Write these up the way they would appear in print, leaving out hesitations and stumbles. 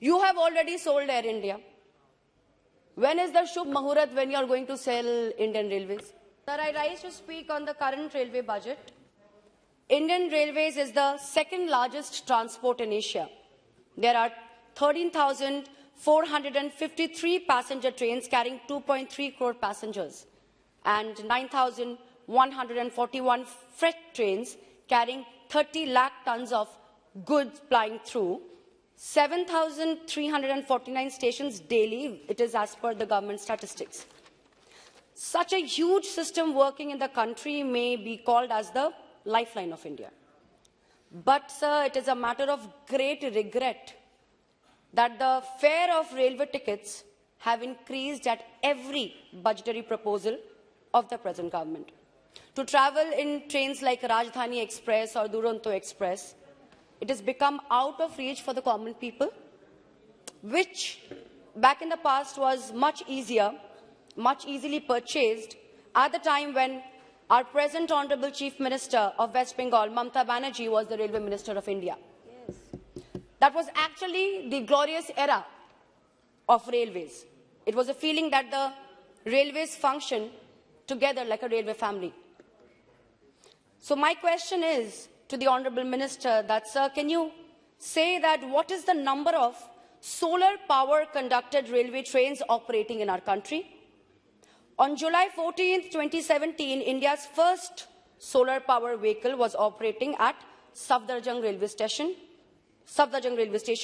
You have already sold Air India. When is the Shubh Muhurat when you are going to sell Indian Railways? Sir, I rise to speak on the current railway budget. Indian Railways is the second largest transport in Asia. There are 13,453 passenger trains carrying 2.3 crore passengers and 9,141 freight trains carrying 30 lakh tons of goods plying through. 7,349 stations daily, it is as per the government statistics. Such a huge system working in the country may be called as the lifeline of India. But, sir, it is a matter of great regret that the fare of railway tickets have increased at every budgetary proposal of the present government. To travel in trains like Rajdhani Express or Duronto Express, it has become out of reach for the common people, which back in the past was much easier, much easily purchased at the time when our present Honorable Chief Minister of West Bengal, Mamata Banerjee, was the Railway Minister of India. Yes. That was actually the glorious era of railways. It was a feeling that the railways function together like a railway family. So my question is to the Honorable Minister that, sir, can you say that what is the number of solar power conducted railway trains operating in our country? On July 14, 2017, India's first solar power vehicle was operating at Safdarjung Railway Station,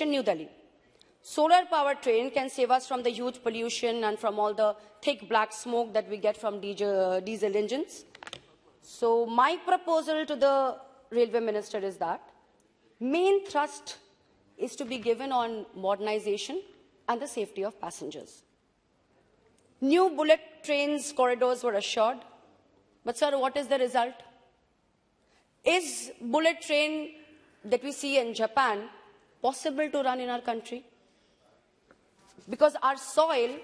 New Delhi. Solar power train can save us from the huge pollution and from all the thick black smoke that we get from diesel engines. So my proposal to the Railway Minister is that main thrust is to be given on modernization and the safety of passengers. New bullet trains corridors were assured, but sir, what is the result? Is bullet train that we see in Japan possible to run in our country? Because our soil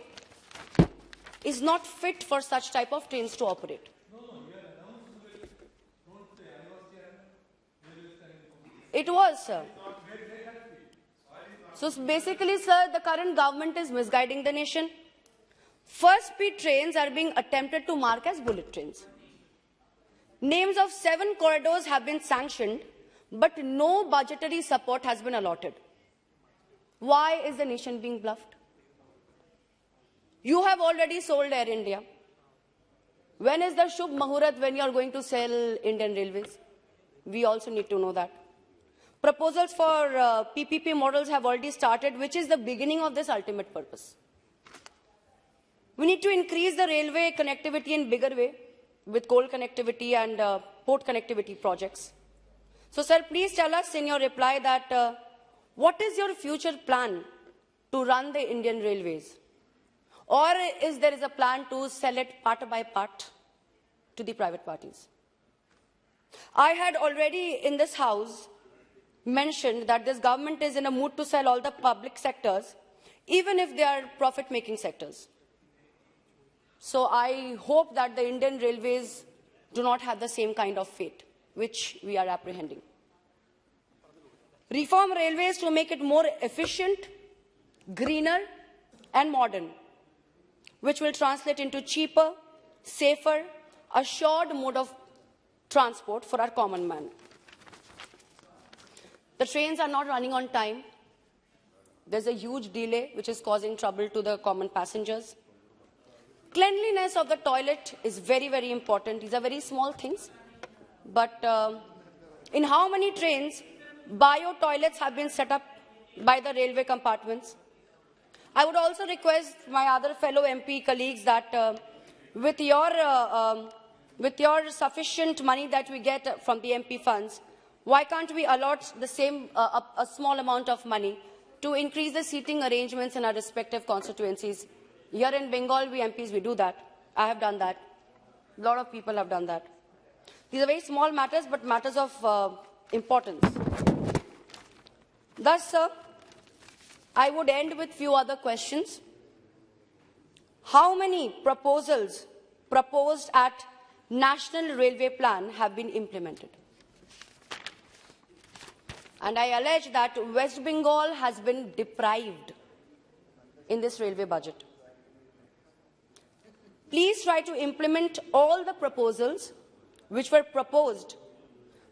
is not fit for such type of trains to operate. It was, sir. So basically, sir, the current government is misguiding the nation. First-speed trains are being attempted to mark as bullet trains. Names of 7 corridors have been sanctioned, but no budgetary support has been allotted. Why is the nation being bluffed? You have already sold Air India. When is the Shubh Muhurat when you are going to sell Indian Railways? We also need to know that. Proposals for PPP models have already started, which is the beginning of this ultimate purpose. We need to increase the railway connectivity in bigger way with coal connectivity and port connectivity projects. So, sir, please tell us in your reply that what is your future plan to run the Indian Railways? Or is there a plan to sell it part by part to the private parties? I had already in this House mentioned that this government is in a mood to sell all the public sectors, even if they are profit-making sectors. So I hope that the Indian Railways do not have the same kind of fate, which we are apprehending. Reform railways to make it more efficient, greener, and modern, which will translate into cheaper, safer, assured mode of transport for our common man. The trains are not running on time. There's a huge delay, which is causing trouble to the common passengers. Cleanliness of the toilet is very, very important. These are very small things. But in how many trains bio toilets have been set up by the railway compartments? I would also request my other fellow MP colleagues that with your sufficient money that we get from the MP funds, why can't we allot the same, a small amount of money to increase the seating arrangements in our respective constituencies? Here in Bengal, we MPs, we do that. I have done that. A lot of people have done that. These are very small matters, but matters of importance. Thus, sir, I would end with few other questions. How many proposals proposed at National Railway Plan have been implemented? And I allege that West Bengal has been deprived in this railway budget. Please try to implement all the proposals which were proposed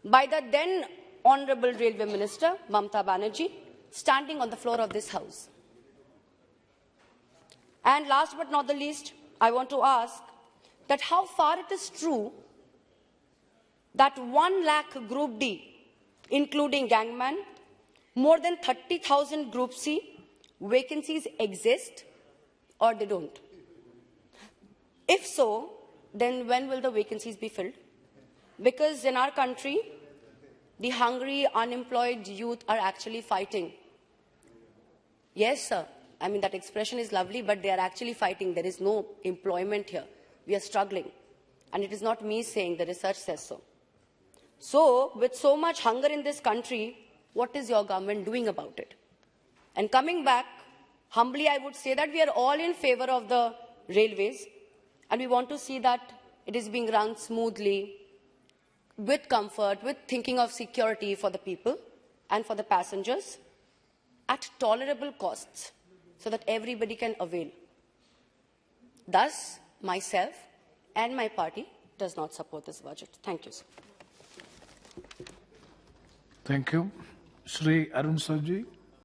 by the then Honorable Railway Minister, Mamata Banerjee, standing on the floor of this House. And last but not the least, I want to ask that how far it is true that 1 lakh Group D, including gangman, more than 30,000 Group C vacancies exist or they don't. If so, then when will the vacancies be filled? Because in our country, the hungry, unemployed youth are actually fighting. Yes, sir. I mean, that expression is lovely, but they are actually fighting. There is no employment here. We are struggling. And it is not me saying, the research says so. So, with so much hunger in this country, what is your government doing about it? And coming back, humbly I would say that we are all in favor of the railways, and we want to see that it is being run smoothly, with comfort, with thinking of security for the people and for the passengers, at tolerable costs, so that everybody can avail. Thus, myself and my party does not support this budget. Thank you, sir. Thank you. Shri Arun Sarji.